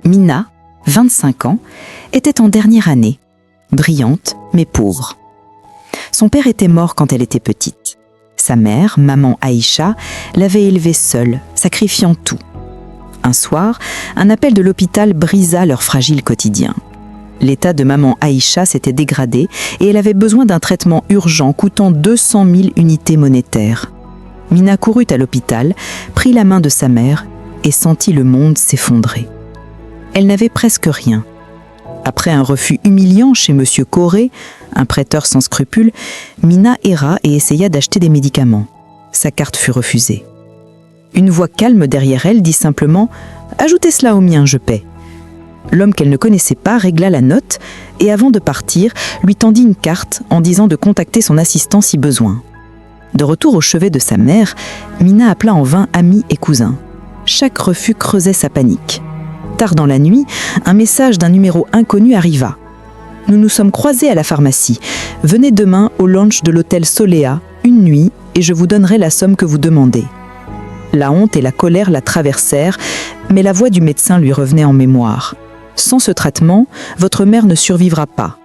Mina, 25 ans, était en dernière année, brillante mais pauvre. Son père était mort quand elle était petite. Sa mère, maman Aïcha, l'avait élevée seule, sacrifiant tout. Un soir, un appel de l'hôpital brisa leur fragile quotidien. L'état de maman Aïcha s'était dégradé et elle avait besoin d'un traitement urgent coûtant 200 000 unités monétaires. Mina courut à l'hôpital, prit la main de sa mère et sentit le monde s'effondrer. Elle n'avait presque rien. Après un refus humiliant chez M. Corré, un prêteur sans scrupules, Mina erra et essaya d'acheter des médicaments. Sa carte fut refusée. Une voix calme derrière elle dit simplement « Ajoutez cela au mien, je paie ». L'homme qu'elle ne connaissait pas régla la note et avant de partir, lui tendit une carte en disant de contacter son assistant si besoin. De retour au chevet de sa mère, Mina appela en vain amis et cousins. Chaque refus creusait sa panique. Tard dans la nuit, un message d'un numéro inconnu arriva. « Nous nous sommes croisés à la pharmacie. Venez demain au lunch de l'hôtel Soléa, une nuit, et je vous donnerai la somme que vous demandez. » La honte et la colère la traversèrent, mais la voix du médecin lui revenait en mémoire. « Sans ce traitement, votre mère ne survivra pas. »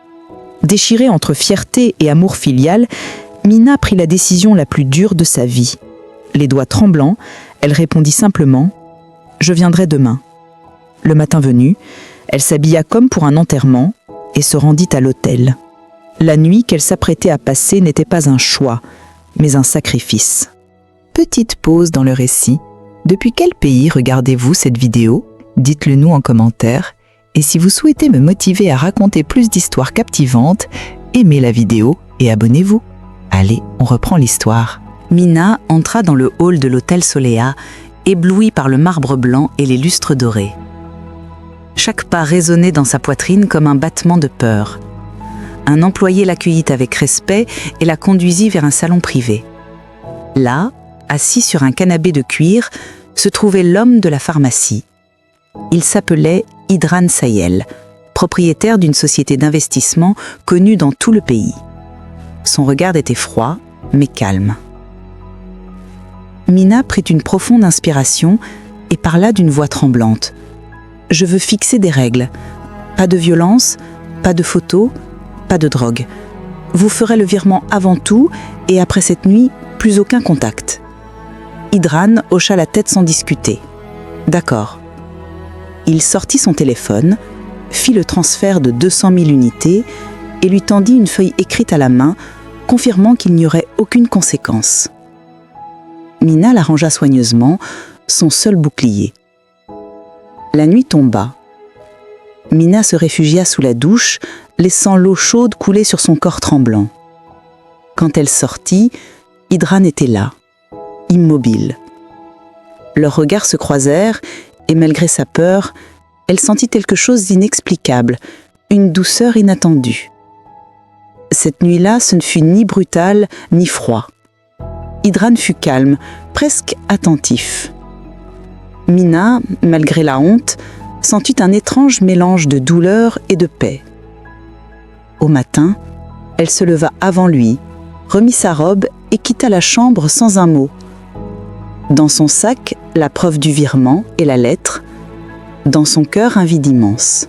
Déchirée entre fierté et amour filial, Mina prit la décision la plus dure de sa vie. Les doigts tremblants, elle répondit simplement « Je viendrai demain. » Le matin venu, elle s'habilla comme pour un enterrement et se rendit à l'hôtel. La nuit qu'elle s'apprêtait à passer n'était pas un choix, mais un sacrifice. Petite pause dans le récit. Depuis quel pays regardez-vous cette vidéo? Dites-le nous en commentaire. Et si vous souhaitez me motiver à raconter plus d'histoires captivantes, aimez la vidéo et abonnez-vous. Allez, on reprend l'histoire. Mina entra dans le hall de l'hôtel Soléa, éblouie par le marbre blanc et les lustres dorés. Chaque pas résonnait dans sa poitrine comme un battement de peur. Un employé l'accueillit avec respect et la conduisit vers un salon privé. Là, assis sur un canapé de cuir, se trouvait l'homme de la pharmacie. Il s'appelait Idran Sayel, propriétaire d'une société d'investissement connue dans tout le pays. Son regard était froid, mais calme. Mina prit une profonde inspiration et parla d'une voix tremblante. « Je veux fixer des règles. Pas de violence, pas de photos, pas de drogue. Vous ferez le virement avant tout et après cette nuit, plus aucun contact. » Idran hocha la tête sans discuter. « D'accord. » Il sortit son téléphone, fit le transfert de 200 000 unités et lui tendit une feuille écrite à la main, confirmant qu'il n'y aurait aucune conséquence. Mina l'arrangea soigneusement, son seul bouclier. La nuit tomba. Mina se réfugia sous la douche, laissant l'eau chaude couler sur son corps tremblant. Quand elle sortit, Idran était là, immobile. Leurs regards se croisèrent et malgré sa peur, elle sentit quelque chose d'inexplicable, une douceur inattendue. Cette nuit-là, ce ne fut ni brutal ni froid. Idran fut calme, presque attentif. Mina, malgré la honte, sentit un étrange mélange de douleur et de paix. Au matin, elle se leva avant lui, remit sa robe et quitta la chambre sans un mot. Dans son sac, la preuve du virement et la lettre. Dans son cœur, un vide immense.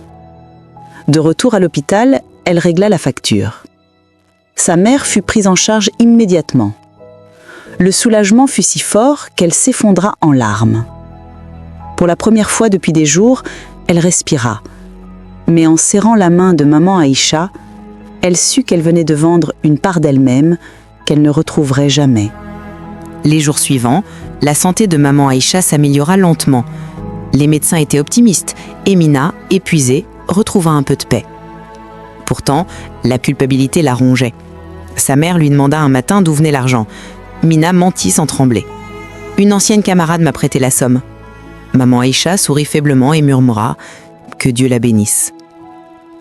De retour à l'hôpital, elle régla la facture. Sa mère fut prise en charge immédiatement. Le soulagement fut si fort qu'elle s'effondra en larmes. Pour la première fois depuis des jours, elle respira. Mais en serrant la main de maman Aïcha, elle sut qu'elle venait de vendre une part d'elle-même qu'elle ne retrouverait jamais. Les jours suivants, la santé de maman Aïcha s'améliora lentement. Les médecins étaient optimistes et Mina, épuisée, retrouva un peu de paix. Pourtant, la culpabilité la rongeait. Sa mère lui demanda un matin d'où venait l'argent. Mina mentit sans trembler. « Une ancienne camarade m'a prêté la somme. » Maman Aïcha sourit faiblement et murmura « Que Dieu la bénisse ».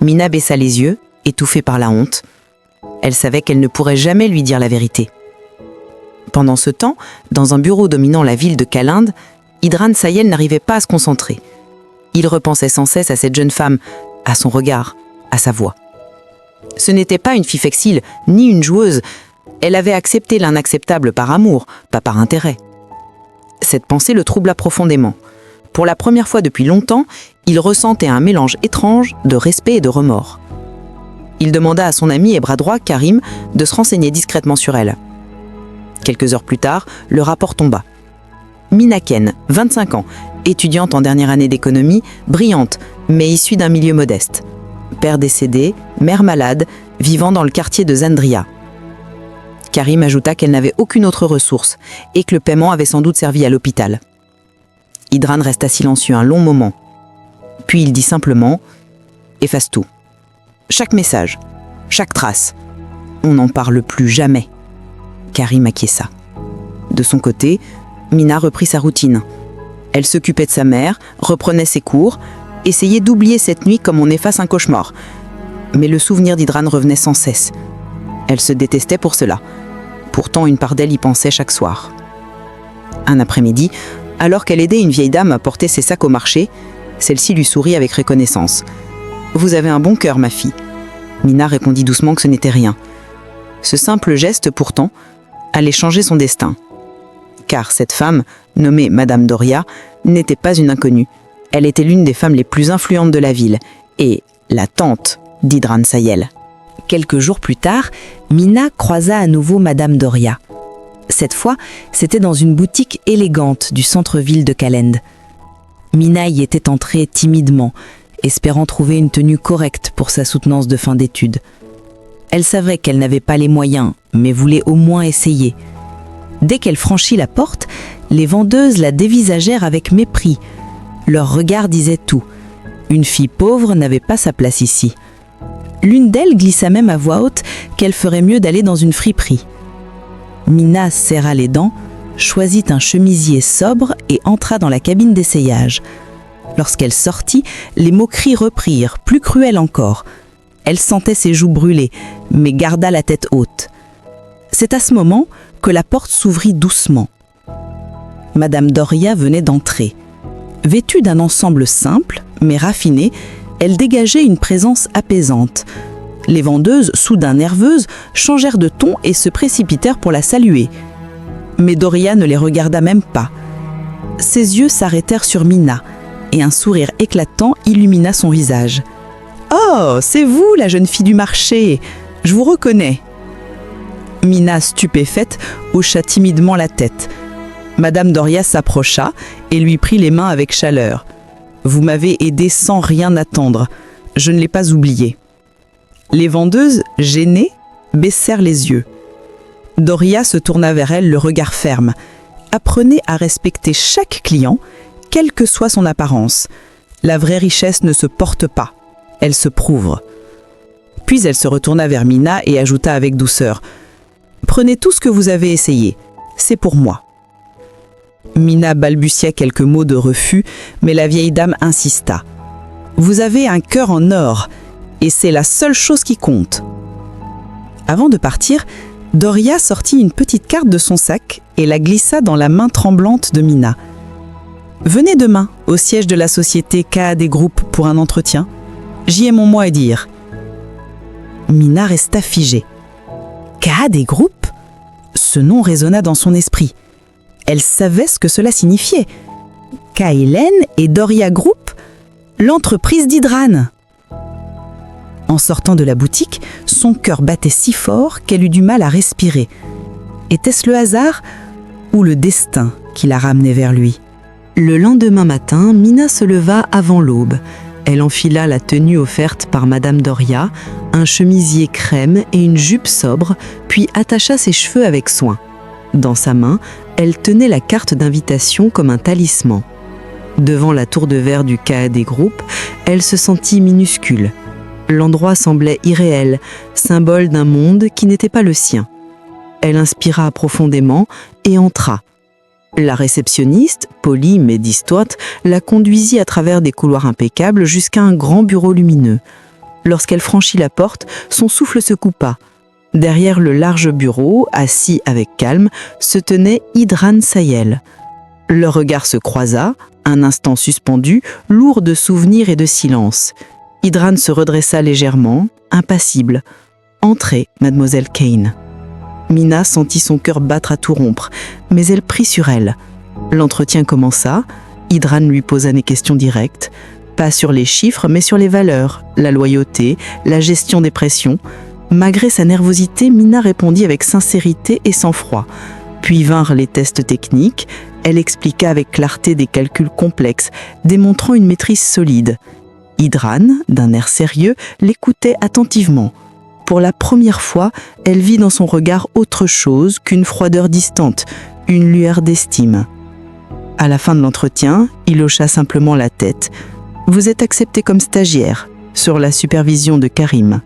Mina baissa les yeux, étouffée par la honte. Elle savait qu'elle ne pourrait jamais lui dire la vérité. Pendant ce temps, dans un bureau dominant la ville de Kalinde, Idran Sayel n'arrivait pas à se concentrer. Il repensait sans cesse à cette jeune femme, à son regard, à sa voix. Ce n'était pas une fille facile, ni une joueuse. Elle avait accepté l'inacceptable par amour, pas par intérêt. Cette pensée le troubla profondément. Pour la première fois depuis longtemps, il ressentait un mélange étrange de respect et de remords. Il demanda à son ami et bras droit, Karim, de se renseigner discrètement sur elle. Quelques heures plus tard, le rapport tomba. Mina Ken, 25 ans, étudiante en dernière année d'économie, brillante, mais issue d'un milieu modeste. Père décédé, mère malade, vivant dans le quartier de Zandria. Karim ajouta qu'elle n'avait aucune autre ressource et que le paiement avait sans doute servi à l'hôpital. Idran resta silencieux un long moment. Puis il dit simplement « Efface tout. Chaque message, chaque trace. On n'en parle plus jamais. » Karim acquiesça. De son côté, Mina reprit sa routine. Elle s'occupait de sa mère, reprenait ses cours, essayait d'oublier cette nuit comme on efface un cauchemar. Mais le souvenir d'Idran revenait sans cesse. Elle se détestait pour cela. Pourtant, une part d'elle y pensait chaque soir. Un après-midi, alors qu'elle aidait une vieille dame à porter ses sacs au marché, celle-ci lui sourit avec reconnaissance. « Vous avez un bon cœur, ma fille. » Mina répondit doucement que ce n'était rien. Ce simple geste, pourtant, allait changer son destin. Car cette femme, nommée Madame Doria, n'était pas une inconnue. Elle était l'une des femmes les plus influentes de la ville et la tante d'Idran Sayel. Quelques jours plus tard, Mina croisa à nouveau Madame Doria. Cette fois, c'était dans une boutique élégante du centre-ville de Calend. Mina y était entrée timidement, espérant trouver une tenue correcte pour sa soutenance de fin d'études. Elle savait qu'elle n'avait pas les moyens, mais voulait au moins essayer. Dès qu'elle franchit la porte, les vendeuses la dévisagèrent avec mépris. Leur regard disait tout. Une fille pauvre n'avait pas sa place ici. L'une d'elles glissa même à voix haute qu'elle ferait mieux d'aller dans une friperie. Mina serra les dents, choisit un chemisier sobre et entra dans la cabine d'essayage. Lorsqu'elle sortit, les moqueries reprirent, plus cruelles encore. Elle sentait ses joues brûler, mais garda la tête haute. C'est à ce moment que la porte s'ouvrit doucement. Madame Doria venait d'entrer. Vêtue d'un ensemble simple, mais raffiné, elle dégageait une présence apaisante. Les vendeuses, soudain nerveuses, changèrent de ton et se précipitèrent pour la saluer. Mais Doria ne les regarda même pas. Ses yeux s'arrêtèrent sur Mina, et un sourire éclatant illumina son visage. « Oh, c'est vous, la jeune fille du marché! Je vous reconnais !» Mina, stupéfaite, hocha timidement la tête. Madame Doria s'approcha et lui prit les mains avec chaleur. « Vous m'avez aidé sans rien attendre. Je ne l'ai pas oublié. » Les vendeuses, gênées, baissèrent les yeux. Doria se tourna vers elle, le regard ferme. Apprenez à respecter chaque client, quelle que soit son apparence. La vraie richesse ne se porte pas, elle se prouve. Puis elle se retourna vers Mina et ajouta avec douceur « Prenez tout ce que vous avez essayé, c'est pour moi. » Mina balbutia quelques mots de refus, mais la vieille dame insista. « Vous avez un cœur en or, et c'est la seule chose qui compte. » Avant de partir, Doria sortit une petite carte de son sac et la glissa dans la main tremblante de Mina. « Venez demain au siège de la société KAD Group pour un entretien. J'y ai mon mot à dire. » Mina resta figée. KAD Group ? Ce nom résonna dans son esprit. Elle savait ce que cela signifiait. Kaelen et Doria Group, l'entreprise d'Idran. En sortant de la boutique, son cœur battait si fort qu'elle eut du mal à respirer. Était-ce le hasard ou le destin qui la ramenait vers lui ? Le lendemain matin, Mina se leva avant l'aube. Elle enfila la tenue offerte par Madame Doria, un chemisier crème et une jupe sobre, puis attacha ses cheveux avec soin. Dans sa main, elle tenait la carte d'invitation comme un talisman. Devant la tour de verre du KAD Group, elle se sentit minuscule. L'endroit semblait irréel, symbole d'un monde qui n'était pas le sien. Elle inspira profondément et entra. La réceptionniste, polie mais distraite, la conduisit à travers des couloirs impeccables jusqu'à un grand bureau lumineux. Lorsqu'elle franchit la porte, son souffle se coupa. Derrière le large bureau, assis avec calme, se tenait Idran Sayel. Leur regard se croisa, un instant suspendu, lourd de souvenirs et de silence. Idran se redressa légèrement, impassible. « Entrez, mademoiselle Kane. » Mina sentit son cœur battre à tout rompre, mais elle prit sur elle. L'entretien commença, Idran lui posa des questions directes, pas sur les chiffres, mais sur les valeurs, la loyauté, la gestion des pressions. Malgré sa nervosité, Mina répondit avec sincérité et sang-froid. Puis vinrent les tests techniques. Elle expliqua avec clarté des calculs complexes, démontrant une maîtrise solide. Idran, d'un air sérieux, l'écoutait attentivement. Pour la première fois, elle vit dans son regard autre chose qu'une froideur distante, une lueur d'estime. À la fin de l'entretien, il hocha simplement la tête. « Vous êtes accepté comme stagiaire, sur la supervision de Karim. »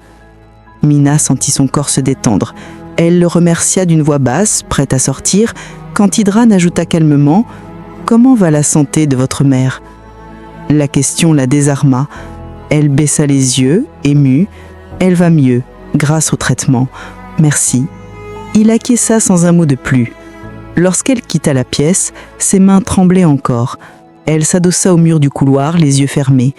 Mina sentit son corps se détendre. Elle le remercia d'une voix basse, prête à sortir, quand Idran ajouta calmement « Comment va la santé de votre mère ?» La question la désarma. Elle baissa les yeux, émue. « Elle va mieux, grâce au traitement. Merci. » Il acquiesça sans un mot de plus. Lorsqu'elle quitta la pièce, ses mains tremblaient encore. Elle s'adossa au mur du couloir, les yeux fermés.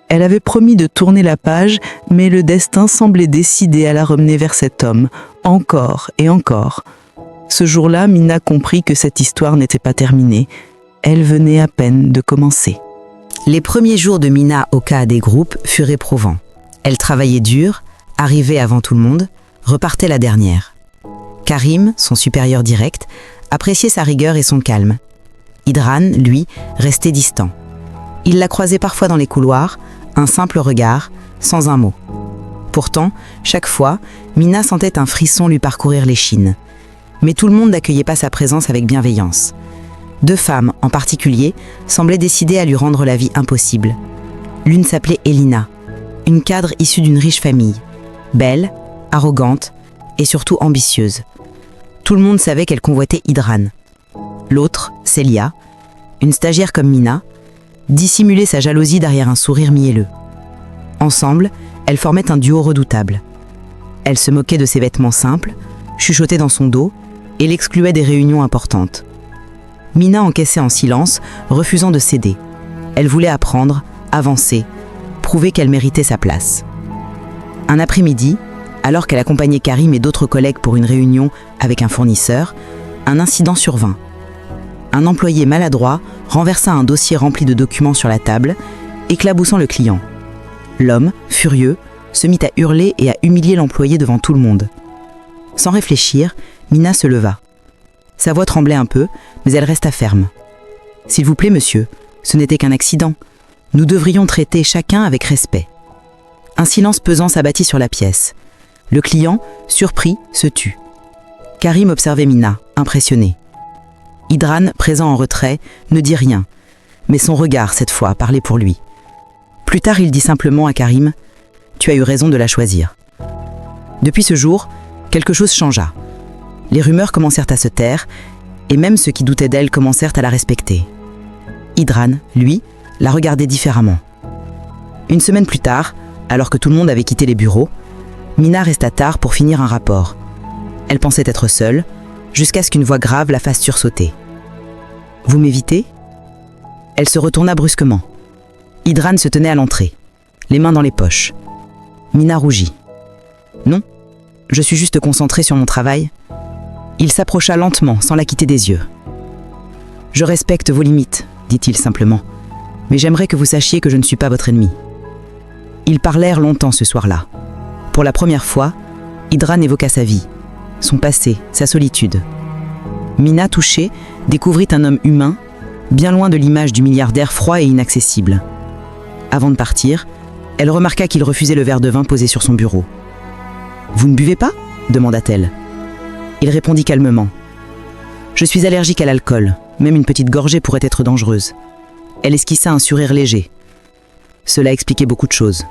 Elle avait promis de tourner la page, mais le destin semblait décidé à la ramener vers cet homme, encore et encore. Ce jour-là, Mina comprit que cette histoire n'était pas terminée. Elle venait à peine de commencer. Les premiers jours de Mina au cas des groupes furent éprouvants. Elle travaillait dur, arrivait avant tout le monde, repartait la dernière. Karim, son supérieur direct, appréciait sa rigueur et son calme. Idran, lui, restait distant. Il la croisait parfois dans les couloirs, un simple regard, sans un mot. Pourtant, chaque fois, Mina sentait un frisson lui parcourir l'échine. Mais tout le monde n'accueillait pas sa présence avec bienveillance. 2 femmes, en particulier, semblaient décidées à lui rendre la vie impossible. L'une s'appelait Elina, une cadre issue d'une riche famille, belle, arrogante et surtout ambitieuse. Tout le monde savait qu'elle convoitait Idran. L'autre, Célia, une stagiaire comme Mina, dissimulait sa jalousie derrière un sourire mielleux. Ensemble, elles formaient un duo redoutable. Elle se moquait de ses vêtements simples, chuchotait dans son dos et l'excluait des réunions importantes. Mina encaissait en silence, refusant de céder. Elle voulait apprendre, avancer, prouver qu'elle méritait sa place. Un après-midi, alors qu'elle accompagnait Karim et d'autres collègues pour une réunion avec un fournisseur, un incident survint. Un employé maladroit renversa un dossier rempli de documents sur la table, éclaboussant le client. L'homme, furieux, se mit à hurler et à humilier l'employé devant tout le monde. Sans réfléchir, Mina se leva. Sa voix tremblait un peu, mais elle resta ferme. « S'il vous plaît, monsieur, ce n'était qu'un accident. Nous devrions traiter chacun avec respect. » Un silence pesant s'abattit sur la pièce. Le client, surpris, se tut. Karim observait Mina, impressionné. Idran, présent en retrait, ne dit rien, mais son regard, cette fois, parlait pour lui. Plus tard, il dit simplement à Karim « Tu as eu raison de la choisir. » Depuis ce jour, quelque chose changea. Les rumeurs commencèrent à se taire, et même ceux qui doutaient d'elle commencèrent à la respecter. Idran, lui, la regardait différemment. Une semaine plus tard, alors que tout le monde avait quitté les bureaux, Mina resta tard pour finir un rapport. Elle pensait être seule, jusqu'à ce qu'une voix grave la fasse sursauter. « Vous m'évitez ?» Elle se retourna brusquement. Idran se tenait à l'entrée, les mains dans les poches. Mina rougit. « Non, je suis juste concentrée sur mon travail. » Il s'approcha lentement, sans la quitter des yeux. « Je respecte vos limites, » dit-il simplement, « mais j'aimerais que vous sachiez que je ne suis pas votre ennemi. » Ils parlèrent longtemps ce soir-là. Pour la première fois, Idran évoqua sa vie, son passé, sa solitude. Mina, touchée, découvrit un homme humain, bien loin de l'image du milliardaire froid et inaccessible. Avant de partir, elle remarqua qu'il refusait le verre de vin posé sur son bureau. « Vous ne buvez pas ?» demanda-t-elle. Il répondit calmement. « Je suis allergique à l'alcool, même une petite gorgée pourrait être dangereuse. » Elle esquissa un sourire léger. Cela expliquait beaucoup de choses.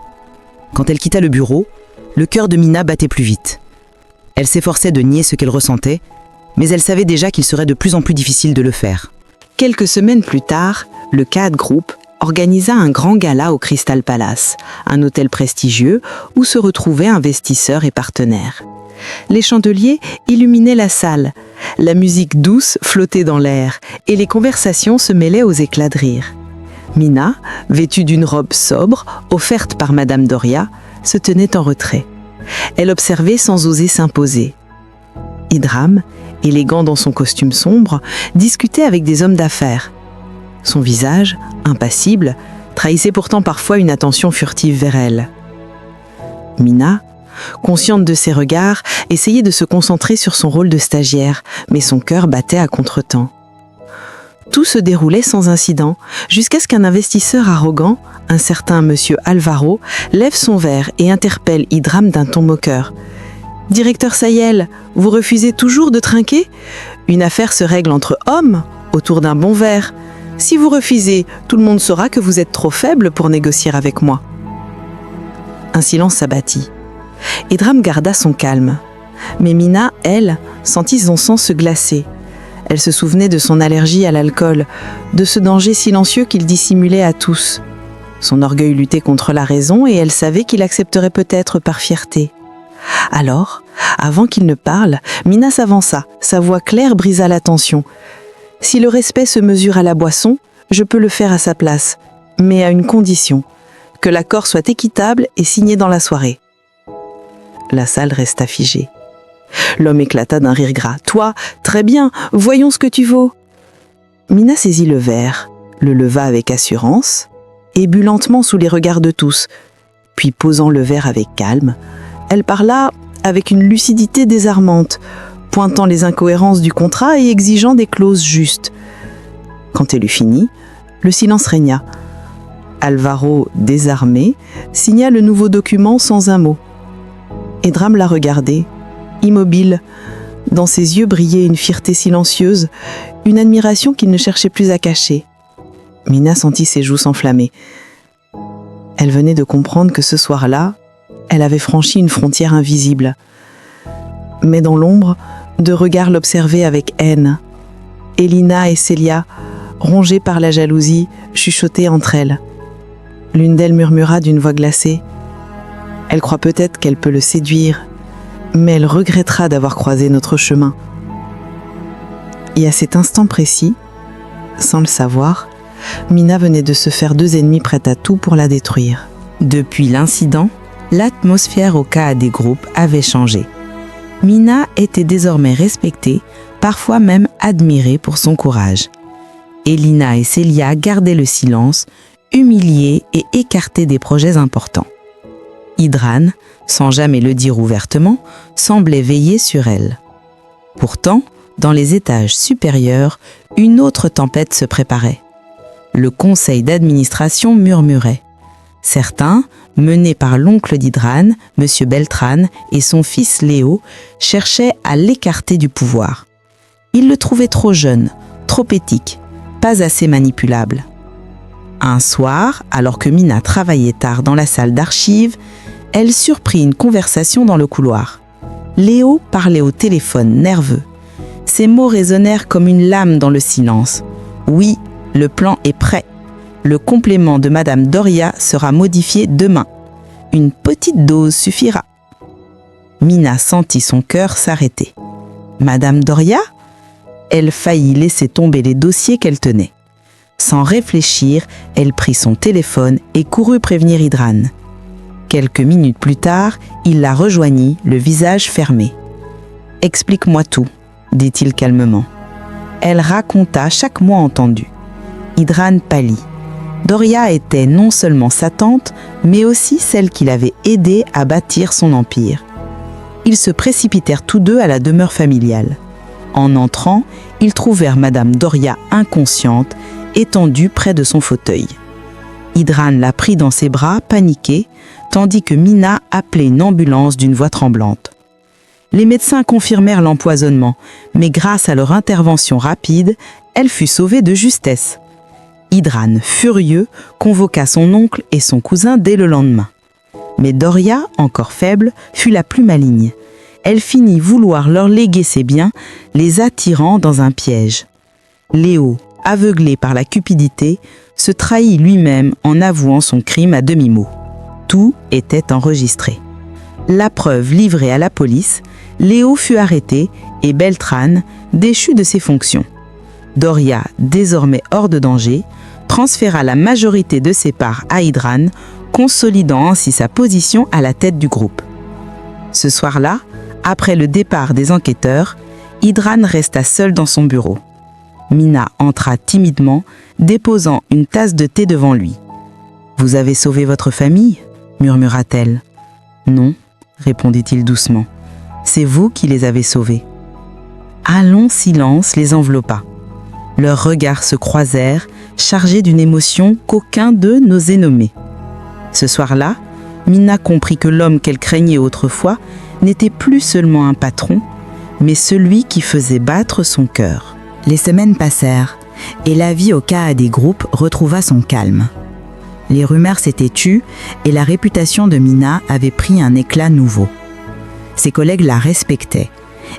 Quand elle quitta le bureau, le cœur de Mina battait plus vite. Elle s'efforçait de nier ce qu'elle ressentait, mais elle savait déjà qu'il serait de plus en plus difficile de le faire. Quelques semaines plus tard, le CAD Group organisa un grand gala au Crystal Palace, un hôtel prestigieux où se retrouvaient investisseurs et partenaires. Les chandeliers illuminaient la salle, la musique douce flottait dans l'air et les conversations se mêlaient aux éclats de rire. Mina, vêtue d'une robe sobre, offerte par Madame Doria, se tenait en retrait. Elle observait sans oser s'imposer. Idran, élégant dans son costume sombre, discutait avec des hommes d'affaires. Son visage, impassible, trahissait pourtant parfois une attention furtive vers elle. Mina, consciente de ses regards, essayait de se concentrer sur son rôle de stagiaire, mais son cœur battait à contretemps. Tout se déroulait sans incident, jusqu'à ce qu'un investisseur arrogant, un certain monsieur Alvaro, lève son verre et interpelle Idram d'un ton moqueur. « Directeur Sayel, vous refusez toujours de trinquer ? Une affaire se règle entre hommes, autour d'un bon verre. Si vous refusez, tout le monde saura que vous êtes trop faible pour négocier avec moi. » Un silence s'abattit. Idram garda son calme. Mais Mina, elle, sentit son sang se glacer. Elle se souvenait de son allergie à l'alcool, de ce danger silencieux qu'il dissimulait à tous. Son orgueil luttait contre la raison et elle savait qu'il accepterait peut-être par fierté. Alors, avant qu'il ne parle, Mina s'avança, sa voix claire brisa la tension. « Si le respect se mesure à la boisson, je peux le faire à sa place, mais à une condition, que l'accord soit équitable et signé dans la soirée. » La salle resta figée. L'homme éclata d'un rire gras. « Toi, très bien, voyons ce que tu vaux. » Mina saisit le verre, le leva avec assurance et but lentement sous les regards de tous. Puis, posant le verre avec calme, elle parla avec une lucidité désarmante, pointant les incohérences du contrat et exigeant des clauses justes. Quand elle eut fini, le silence régna. Alvaro, désarmé, signa le nouveau document sans un mot. Idram la regardait, immobile. Dans ses yeux brillait une fierté silencieuse, une admiration qu'il ne cherchait plus à cacher. Mina sentit ses joues s'enflammer. Elle venait de comprendre que ce soir-là, elle avait franchi une frontière invisible. Mais dans l'ombre, deux regards l'observaient avec haine. Elina et Célia, rongées par la jalousie, chuchotaient entre elles. L'une d'elles murmura d'une voix glacée. Elle croit peut-être qu'elle peut le séduire, mais elle regrettera d'avoir croisé notre chemin. Et à cet instant précis, sans le savoir, Mina venait de se faire deux ennemis prêts à tout pour la détruire. Depuis l'incident, l'atmosphère au cas des groupes avait changé. Mina était désormais respectée, parfois même admirée pour son courage. Elina et Célia gardaient le silence, humiliées et écartées des projets importants. Idram, sans jamais le dire ouvertement, semblait veiller sur elle. Pourtant, dans les étages supérieurs, une autre tempête se préparait. Le conseil d'administration murmurait. Certains, menés par l'oncle d'Idram, M. Beltrán, et son fils Léo, cherchaient à l'écarter du pouvoir. Ils le trouvaient trop jeune, trop éthique, pas assez manipulable. Un soir, alors que Mina travaillait tard dans la salle d'archives, elle surprit une conversation dans le couloir. Léo parlait au téléphone, nerveux. Ses mots résonnèrent comme une lame dans le silence. « Oui, le plan est prêt. Le complément de Madame Doria sera modifié demain. Une petite dose suffira. » Mina sentit son cœur s'arrêter. « Madame Doria ?» Elle faillit laisser tomber les dossiers qu'elle tenait. Sans réfléchir, elle prit son téléphone et courut prévenir Idram. Quelques minutes plus tard, il la rejoignit, le visage fermé. « Explique-moi tout, » dit-il calmement. Elle raconta chaque mot entendu. Idram pâlit. Doria était non seulement sa tante, mais aussi celle qui l'avait aidé à bâtir son empire. Ils se précipitèrent tous deux à la demeure familiale. En entrant, ils trouvèrent Madame Doria inconsciente, étendue près de son fauteuil. Idram la prit dans ses bras, paniquée, tandis que Mina appelait une ambulance d'une voix tremblante. Les médecins confirmèrent l'empoisonnement, mais grâce à leur intervention rapide, elle fut sauvée de justesse. Idram, furieux, convoqua son oncle et son cousin dès le lendemain. Mais Doria, encore faible, fut la plus maligne. Elle finit vouloir leur léguer ses biens, les attirant dans un piège. Léo, aveuglé par la cupidité, se trahit lui-même en avouant son crime à demi-mot. Tout était enregistré. La preuve livrée à la police, Léo fut arrêté et Beltrán déchu de ses fonctions. Doria, désormais hors de danger, transféra la majorité de ses parts à Idram, consolidant ainsi sa position à la tête du groupe. Ce soir-là, après le départ des enquêteurs, Idram resta seul dans son bureau. Mina entra timidement, déposant une tasse de thé devant lui. « Vous avez sauvé votre famille ?» murmura-t-elle. « Non, » répondit-il doucement. « C'est vous qui les avez sauvés. » Un long silence les enveloppa. Leurs regards se croisèrent, chargés d'une émotion qu'aucun d'eux n'osait nommer. Ce soir-là, Mina comprit que l'homme qu'elle craignait autrefois n'était plus seulement un patron, mais celui qui faisait battre son cœur. Les semaines passèrent, et la vie au cas des groupes retrouva son calme. Les rumeurs s'étaient tues, et la réputation de Mina avait pris un éclat nouveau. Ses collègues la respectaient,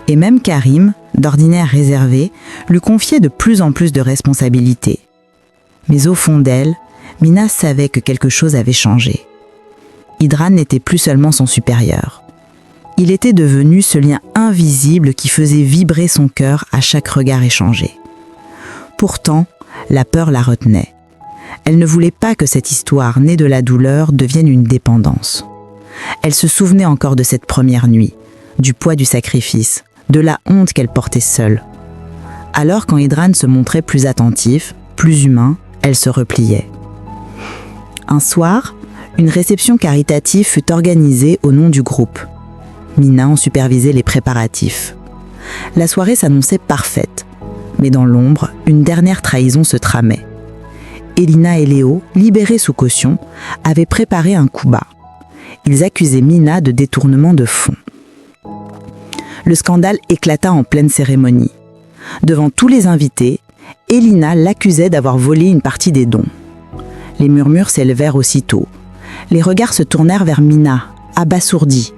et même Karim, d'ordinaire réservé, lui confiait de plus en plus de responsabilités. Mais au fond d'elle, Mina savait que quelque chose avait changé. Idran n'était plus seulement son supérieur. Il était devenu ce lien invisible qui faisait vibrer son cœur à chaque regard échangé. Pourtant, la peur la retenait. Elle ne voulait pas que cette histoire née de la douleur devienne une dépendance. Elle se souvenait encore de cette première nuit, du poids du sacrifice, de la honte qu'elle portait seule. Alors quand Idran se montrait plus attentif, plus humain, elle se repliait. Un soir, une réception caritative fut organisée au nom du groupe. Mina en supervisait les préparatifs. La soirée s'annonçait parfaite, mais dans l'ombre, une dernière trahison se tramait. Elina et Léo, libérés sous caution, avaient préparé un coup bas. Ils accusaient Mina de détournement de fonds. Le scandale éclata en pleine cérémonie. Devant tous les invités, Elina l'accusait d'avoir volé une partie des dons. Les murmures s'élevèrent aussitôt. Les regards se tournèrent vers Mina, abasourdie.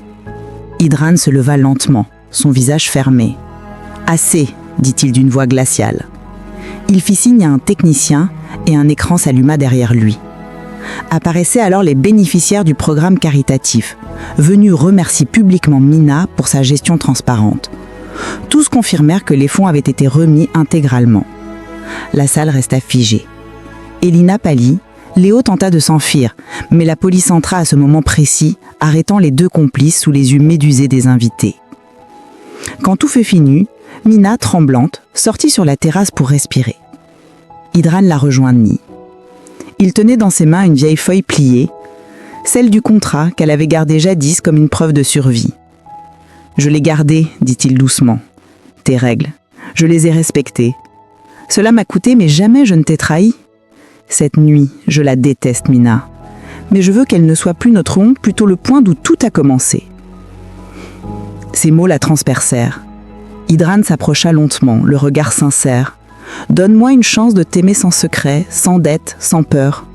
Idran se leva lentement, son visage fermé. « Assez !» dit-il d'une voix glaciale. Il fit signe à un technicien et un écran s'alluma derrière lui. Apparaissaient alors les bénéficiaires du programme caritatif, venus remercier publiquement Mina pour sa gestion transparente. Tous confirmèrent que les fonds avaient été remis intégralement. La salle resta figée. Elina pâlit, Léo tenta de s'enfuir, mais la police entra à ce moment précis, arrêtant les deux complices sous les yeux médusés des invités. Quand tout fut fini, Mina, tremblante, sortit sur la terrasse pour respirer. Idran la rejoignit. Il tenait dans ses mains une vieille feuille pliée, celle du contrat qu'elle avait gardé jadis comme une preuve de survie. « Je l'ai gardée, dit-il doucement. Tes règles, je les ai respectées. Cela m'a coûté, mais jamais je ne t'ai trahi. Cette nuit, je la déteste, Mina. Mais je veux qu'elle ne soit plus notre honte, plutôt le point d'où tout a commencé. » Ces mots la transpercèrent. Idran s'approcha lentement, le regard sincère. « Donne-moi une chance de t'aimer sans secret, sans dette, sans peur. »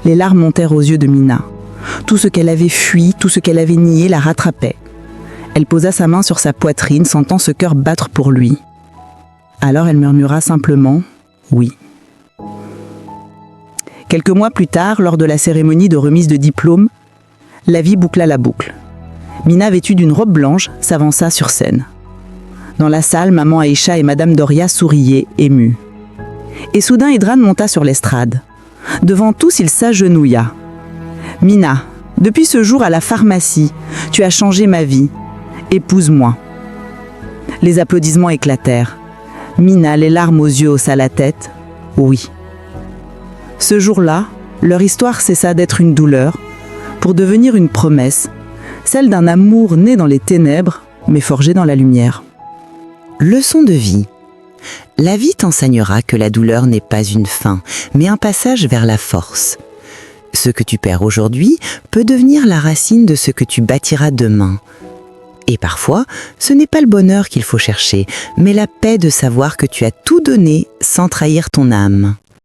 Les larmes montèrent aux yeux de Mina. Tout ce qu'elle avait fui, tout ce qu'elle avait nié la rattrapait. Elle posa sa main sur sa poitrine, sentant ce cœur battre pour lui. Alors elle murmura simplement « oui ». Quelques mois plus tard, lors de la cérémonie de remise de diplôme, la vie boucla la boucle. Mina, vêtue d'une robe blanche, s'avança sur scène. Dans la salle, maman Aïcha et madame Doria souriaient, émues. Et soudain, Idran monta sur l'estrade. Devant tous, il s'agenouilla. « Mina, depuis ce jour à la pharmacie, tu as changé ma vie. Épouse-moi. » Les applaudissements éclatèrent. Mina, les larmes aux yeux, haussa la tête. « Oui. » Ce jour-là, leur histoire cessa d'être une douleur pour devenir une promesse, celle d'un amour né dans les ténèbres, mais forgé dans la lumière. Leçon de vie. La vie t'enseignera que la douleur n'est pas une fin, mais un passage vers la force. Ce que tu perds aujourd'hui peut devenir la racine de ce que tu bâtiras demain. Et parfois, ce n'est pas le bonheur qu'il faut chercher, mais la paix de savoir que tu as tout donné sans trahir ton âme.